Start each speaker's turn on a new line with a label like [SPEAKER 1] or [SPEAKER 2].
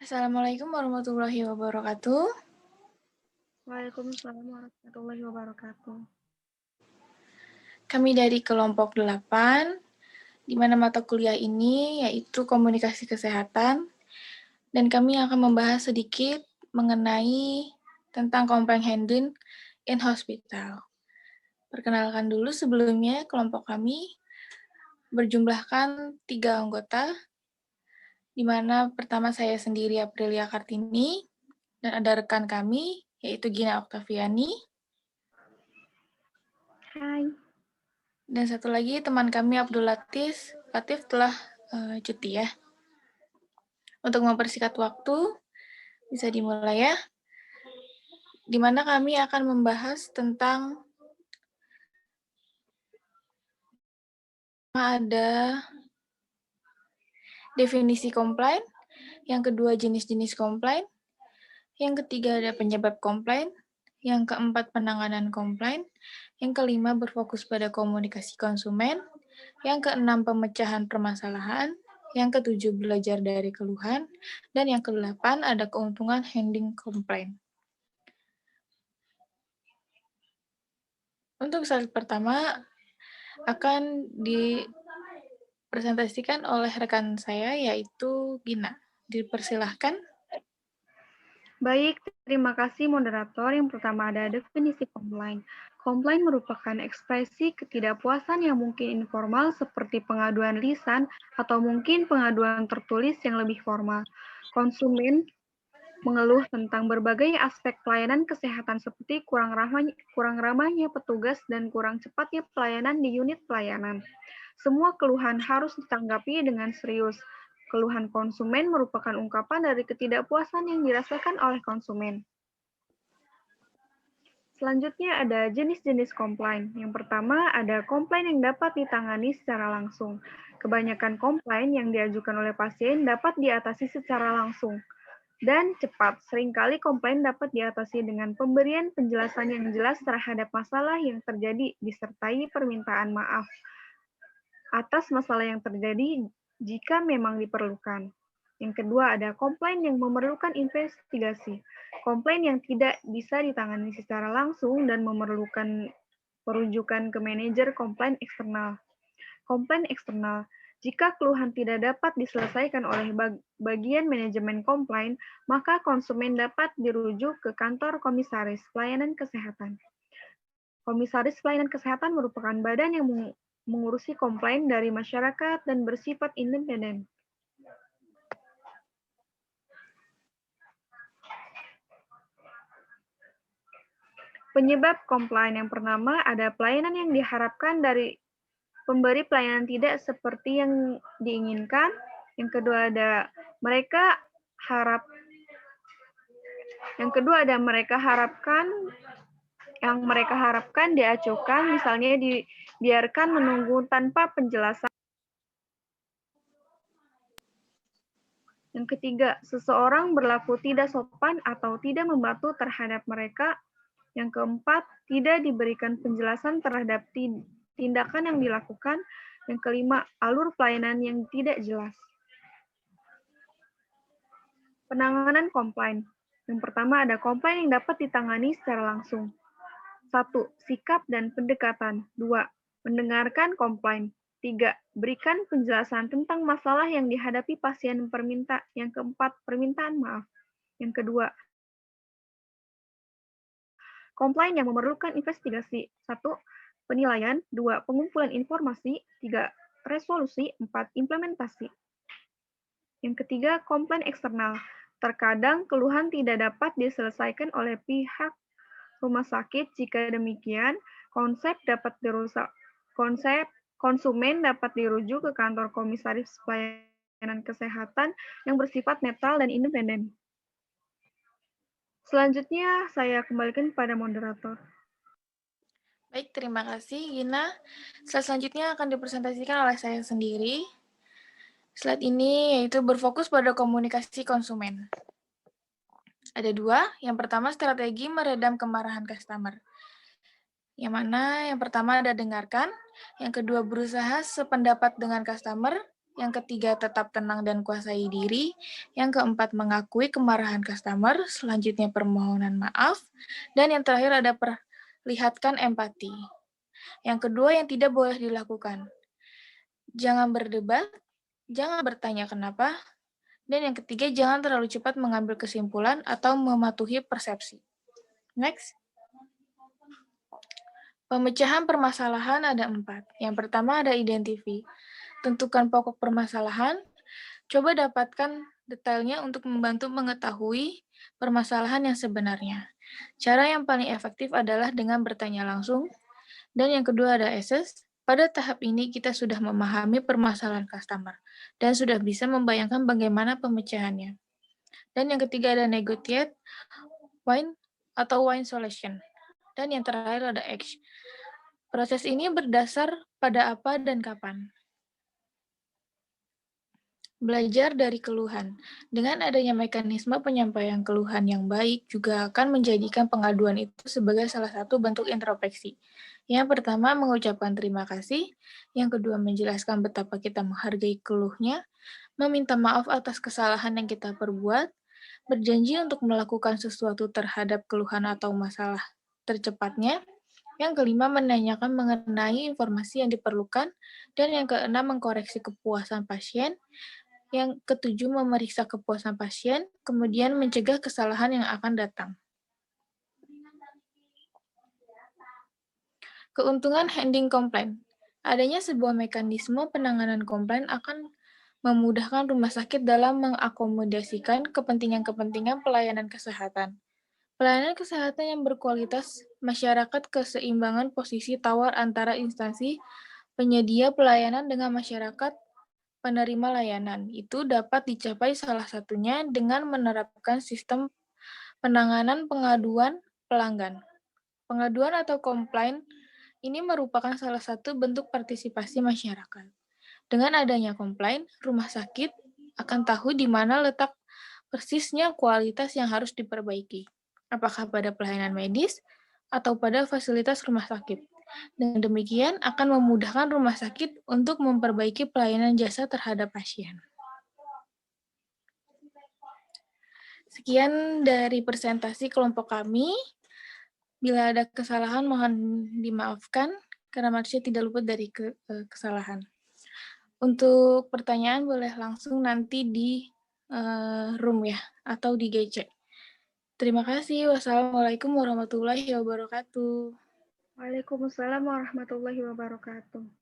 [SPEAKER 1] Assalamualaikum warahmatullahi wabarakatuh.
[SPEAKER 2] Waalaikumsalam warahmatullahi wabarakatuh.
[SPEAKER 1] Kami dari kelompok 8, di mana mata kuliah ini yaitu komunikasi kesehatan, dan kami akan membahas sedikit mengenai tentang comprehension in hospital. Perkenalkan dulu sebelumnya, kelompok kami berjumlahkan 3 anggota, di mana pertama saya sendiri Aprilia Kartini, dan ada rekan kami, yaitu Gina Oktaviani.
[SPEAKER 2] Hai.
[SPEAKER 1] Dan satu lagi teman kami Abdul Latif telah cuti ya. Untuk mempersingkat waktu, bisa dimulai ya. Di mana kami akan membahas tentang ada definisi komplain, yang kedua jenis-jenis komplain, yang ketiga ada penyebab komplain, yang keempat penanganan komplain, yang kelima berfokus pada komunikasi konsumen, yang keenam pemecahan permasalahan, yang ketujuh belajar dari keluhan, dan yang kedelapan ada keuntungan handling komplain. Untuk slide pertama akan dipresentasikan oleh rekan saya yaitu Gina. Dipersilahkan.
[SPEAKER 2] Baik, terima kasih moderator. Yang pertama ada definisi komplain. Komplain merupakan ekspresi ketidakpuasan yang mungkin informal seperti pengaduan lisan atau mungkin pengaduan tertulis yang lebih formal. Konsumen mengeluh tentang berbagai aspek pelayanan kesehatan seperti kurang ramahnya petugas dan kurang cepatnya pelayanan di unit pelayanan. Semua keluhan harus ditanggapi dengan serius. Keluhan konsumen merupakan ungkapan dari ketidakpuasan yang dirasakan oleh konsumen. Selanjutnya ada jenis-jenis komplain. Yang pertama ada komplain yang dapat ditangani secara langsung. Kebanyakan komplain yang diajukan oleh pasien dapat diatasi secara langsung dan cepat. Seringkali komplain dapat diatasi dengan pemberian penjelasan yang jelas terhadap masalah yang terjadi disertai permintaan maaf atas masalah yang terjadi jika memang diperlukan. Yang kedua ada komplain yang memerlukan investigasi. Komplain yang tidak bisa ditangani secara langsung dan memerlukan perujukan ke manajer komplain eksternal. Komplain eksternal. Jika keluhan tidak dapat diselesaikan oleh bagian manajemen komplain, maka konsumen dapat dirujuk ke kantor komisaris pelayanan kesehatan. Komisaris pelayanan kesehatan merupakan badan yang mengurusi komplain dari masyarakat dan bersifat independen. Penyebab komplain yang pertama ada pelayanan yang diharapkan dari pemberi pelayanan tidak seperti yang diinginkan. Yang kedua ada mereka harapkan diacuhkan, misalnya dibiarkan menunggu tanpa penjelasan. Yang ketiga, seseorang berlaku tidak sopan atau tidak membantu terhadap mereka. Yang keempat, tidak diberikan penjelasan terhadap tindakan yang dilakukan. Yang kelima, alur pelayanan yang tidak jelas. Penanganan komplain. Yang pertama ada komplain yang dapat ditangani secara langsung. 1. Sikap dan pendekatan. 2. Mendengarkan komplain. 3. Berikan penjelasan tentang masalah yang dihadapi pasien peminta. Yang keempat, permintaan maaf. Yang kedua, komplain yang memerlukan investigasi. 1. Penilaian. 2. Pengumpulan informasi. 3. Resolusi. 4. Implementasi. Yang ketiga, komplain eksternal. Terkadang keluhan tidak dapat diselesaikan oleh pihak rumah sakit. Jika demikian, konsumen dapat dirujuk ke kantor komisaris pelayanan kesehatan yang bersifat netral dan independen. Selanjutnya, saya kembalikan kepada moderator.
[SPEAKER 1] Baik, terima kasih Gina. Slide selanjutnya akan dipresentasikan oleh saya sendiri. Slide ini yaitu berfokus pada komunikasi konsumen. Ada 2. Yang pertama, strategi meredam kemarahan customer. Yang pertama ada dengarkan, yang kedua berusaha sependapat dengan customer, Yang ketiga, tetap tenang dan kuasai diri. Yang keempat, mengakui kemarahan customer. Selanjutnya, permohonan maaf. Dan yang terakhir ada perlihatkan empati. Yang kedua yang tidak boleh dilakukan, jangan berdebat, jangan bertanya kenapa, dan yang ketiga, jangan terlalu cepat mengambil kesimpulan atau mematuhi persepsi. Next. Pemecahan permasalahan ada 4. Yang pertama ada identify. Tentukan pokok permasalahan. Coba dapatkan detailnya untuk membantu mengetahui permasalahan yang sebenarnya. Cara yang paling efektif adalah dengan bertanya langsung. Dan yang kedua ada assess. Pada tahap ini kita sudah memahami permasalahan customer dan sudah bisa membayangkan bagaimana pemecahannya. Dan yang ketiga ada negotiate, win atau win solution. Dan yang terakhir ada action. Proses ini berdasar pada apa dan kapan. Belajar dari keluhan. Dengan adanya mekanisme penyampaian keluhan yang baik juga akan menjadikan pengaduan itu sebagai salah satu bentuk introspeksi. Yang pertama, mengucapkan terima kasih. Yang kedua, menjelaskan betapa kita menghargai keluhnya. Meminta maaf atas kesalahan yang kita perbuat. Berjanji untuk melakukan sesuatu terhadap keluhan atau masalah tercepatnya. Yang kelima, menanyakan mengenai informasi yang diperlukan. Dan yang keenam, mengkoreksi kepuasan pasien. Yang ketujuh, memeriksa kepuasan pasien, kemudian mencegah kesalahan yang akan datang. Keuntungan handling komplain. Adanya sebuah mekanisme penanganan komplain akan memudahkan rumah sakit dalam mengakomodasikan kepentingan-kepentingan pelayanan kesehatan. Pelayanan kesehatan yang berkualitas, masyarakat keseimbangan posisi tawar antara instansi penyedia pelayanan dengan masyarakat penerima layanan. Itu dapat dicapai salah satunya dengan menerapkan sistem penanganan pengaduan pelanggan. Pengaduan atau komplain ini merupakan salah satu bentuk partisipasi masyarakat. Dengan adanya komplain, rumah sakit akan tahu di mana letak persisnya kualitas yang harus diperbaiki. Apakah pada pelayanan medis atau pada fasilitas rumah sakit. Dengan demikian akan memudahkan rumah sakit untuk memperbaiki pelayanan jasa terhadap pasien. Sekian dari presentasi kelompok kami. Bila ada kesalahan mohon dimaafkan karena manusia tidak luput dari kesalahan. Untuk pertanyaan boleh langsung nanti di room ya atau di GC. Terima kasih. Wassalamualaikum warahmatullahi wabarakatuh.
[SPEAKER 2] Waalaikumsalam warahmatullahi wabarakatuh.